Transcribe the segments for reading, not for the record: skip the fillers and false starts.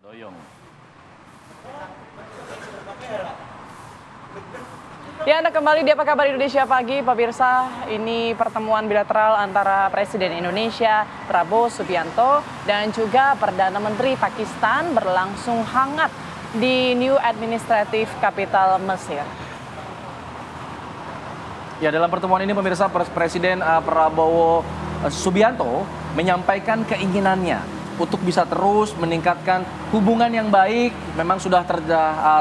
Doyong. Ya, Anda kembali di Apa Kabar Indonesia Pagi, pemirsa. Ini pertemuan bilateral antara Presiden Indonesia Prabowo Subianto dan juga Perdana Menteri Pakistan berlangsung hangat di New Administrative Capital Mesir. Ya, dalam pertemuan ini pemirsa Presiden Prabowo Subianto menyampaikan keinginannya untuk bisa terus meningkatkan hubungan yang baik. Memang sudah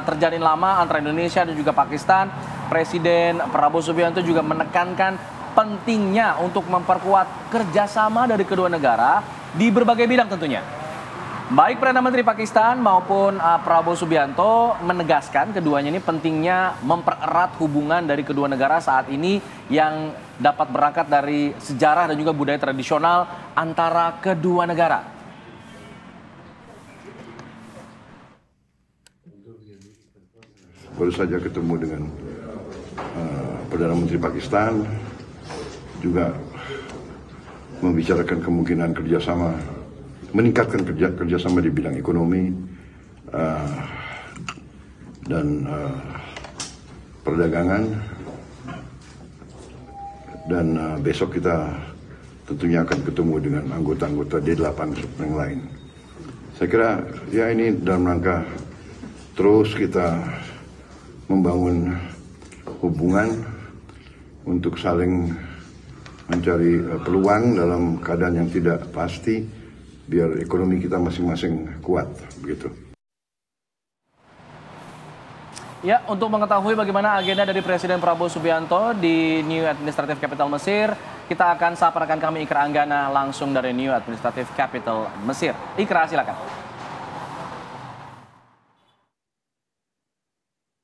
terjalin lama antara Indonesia dan juga Pakistan. Presiden Prabowo Subianto juga menekankan pentingnya untuk memperkuat kerjasama dari kedua negara di berbagai bidang tentunya. Baik Perdana Menteri Pakistan maupun Prabowo Subianto menegaskan keduanya ini pentingnya mempererat hubungan dari kedua negara saat ini yang dapat berangkat dari sejarah dan juga budaya tradisional antara kedua negara. Baru saja ketemu dengan Perdana Menteri Pakistan, juga membicarakan kemungkinan kerjasama, meningkatkan kerjasama di bidang ekonomi dan perdagangan, dan besok kita tentunya akan ketemu dengan anggota-anggota D8 yang lain. Saya kira ya ini dalam rangka terus kita membangun hubungan untuk saling mencari peluang dalam keadaan yang tidak pasti, biar ekonomi kita masing-masing kuat, begitu. Ya, untuk mengetahui bagaimana agenda dari Presiden Prabowo Subianto di New Administrative Capital Mesir, kita akan sapa rekan kami Ikra Anggana langsung dari New Administrative Capital Mesir. Ikra, silakan.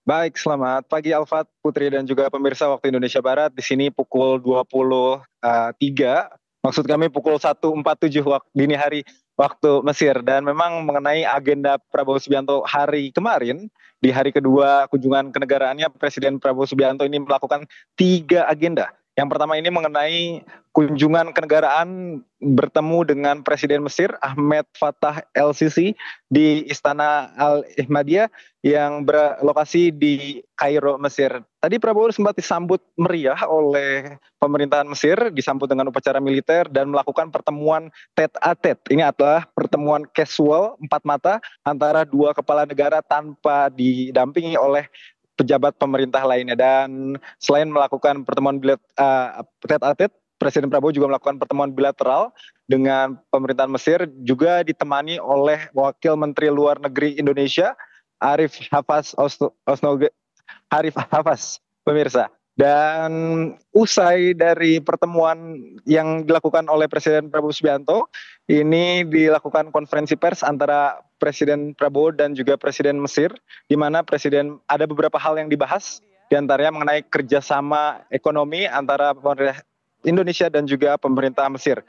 Baik, selamat pagi Alfat, Putri dan juga pemirsa waktu Indonesia Barat. Di sini pukul 23, maksud kami pukul 1.47 dini hari waktu Mesir. Dan memang mengenai agenda Prabowo Subianto hari kemarin, di hari kedua kunjungan kenegaraannya, Presiden Prabowo Subianto ini melakukan 3 agenda. Yang pertama ini mengenai kunjungan kenegaraan bertemu dengan Presiden Mesir Ahmed Fattah El-Sisi di Istana Al-Ihmadiyah yang berlokasi di Kairo, Mesir. Tadi Prabowo sempat disambut meriah oleh pemerintahan Mesir, disambut dengan upacara militer dan melakukan pertemuan tete-a-tete. Ini adalah pertemuan casual 4 mata antara 2 kepala negara tanpa didampingi oleh pejabat pemerintah lainnya. Dan selain melakukan pertemuan tete-a-tete, Presiden Prabowo juga melakukan pertemuan bilateral dengan pemerintahan Mesir, juga ditemani oleh Wakil Menteri Luar Negeri Indonesia Arif Hafaz, pemirsa. Dan usai dari pertemuan yang dilakukan oleh Presiden Prabowo Subianto, ini dilakukan konferensi pers antara Presiden Prabowo dan juga Presiden Mesir, di mana Presiden ada beberapa hal yang dibahas, diantaranya mengenai kerjasama ekonomi antara pemerintah Indonesia dan juga pemerintah Mesir.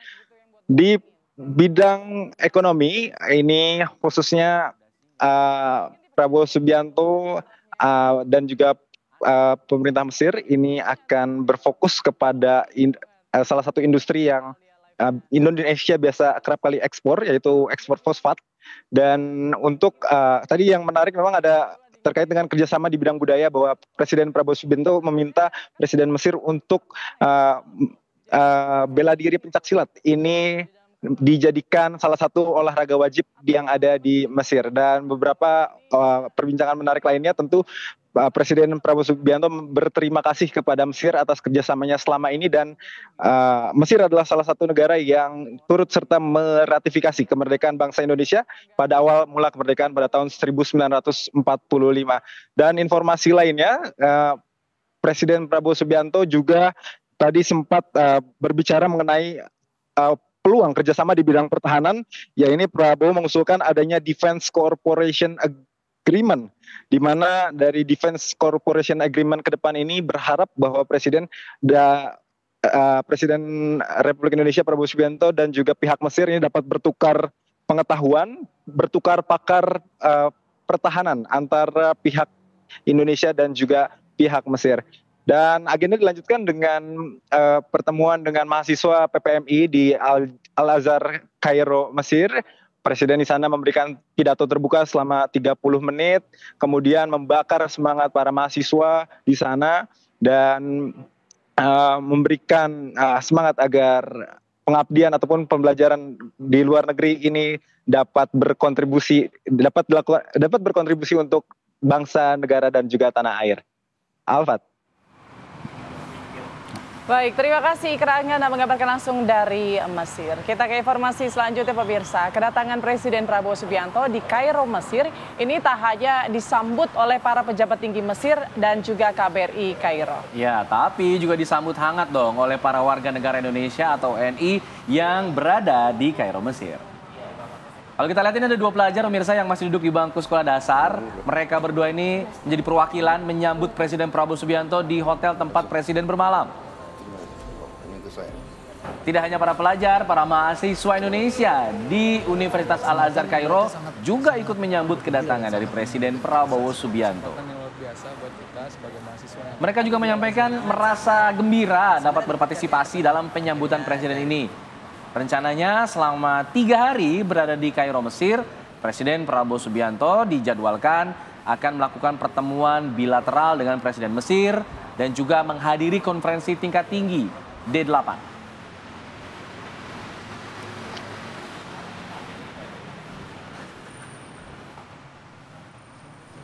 Di bidang ekonomi ini khususnya Prabowo Subianto dan juga pemerintah Mesir ini akan berfokus kepada salah satu industri yang Indonesia biasa kerap kali ekspor, yaitu ekspor fosfat. Dan untuk tadi yang menarik memang ada terkait dengan kerjasama di bidang budaya, bahwa Presiden Prabowo Subianto meminta Presiden Mesir untuk bela diri pencaksilat ini dijadikan salah satu olahraga wajib yang ada di Mesir. Dan beberapa perbincangan menarik lainnya, tentu Presiden Prabowo Subianto berterima kasih kepada Mesir atas kerjasamanya selama ini, dan Mesir adalah salah satu negara yang turut serta meratifikasi kemerdekaan bangsa Indonesia pada awal mula kemerdekaan pada tahun 1945. Dan informasi lainnya, Presiden Prabowo Subianto juga tadi sempat berbicara mengenai peluang kerjasama di bidang pertahanan, ya ini Prabowo mengusulkan adanya Defense Cooperation Agreement, di mana dari Defense Cooperation Agreement ke depan ini berharap bahwa Presiden Republik Indonesia Prabowo Subianto dan juga pihak Mesir ini dapat bertukar pengetahuan, bertukar pakar pertahanan antara pihak Indonesia dan juga pihak Mesir. Dan agenda dilanjutkan dengan pertemuan dengan mahasiswa PPMI di Al-Azhar Kairo, Mesir. Presiden di sana memberikan pidato terbuka selama 30 menit, kemudian membakar semangat para mahasiswa di sana dan memberikan semangat agar pengabdian ataupun pembelajaran di luar negeri ini dapat berkontribusi untuk bangsa, negara dan juga tanah air. Alfat. Baik, terima kasih Ikra Anda mengabarkan langsung dari Mesir. Kita ke informasi selanjutnya pemirsa. Kedatangan Presiden Prabowo Subianto di Kairo, Mesir ini tak hanya disambut oleh para pejabat tinggi Mesir dan juga KBRI Kairo. Ya, tapi juga disambut hangat dong oleh para warga negara Indonesia atau WNI yang berada di Kairo, Mesir. Kalau kita lihat ini ada 2 pelajar pemirsa yang masih duduk di bangku sekolah dasar. Mereka berdua ini menjadi perwakilan menyambut Presiden Prabowo Subianto di hotel tempat Presiden bermalam. Tidak hanya para pelajar, para mahasiswa Indonesia di Universitas Al-Azhar Kairo juga ikut menyambut kedatangan dari Presiden Prabowo Subianto. Mereka juga menyampaikan merasa gembira dapat berpartisipasi dalam penyambutan Presiden ini. Rencananya selama 3 hari berada di Kairo, Mesir, Presiden Prabowo Subianto dijadwalkan akan melakukan pertemuan bilateral dengan Presiden Mesir dan juga menghadiri konferensi tingkat tinggi D8.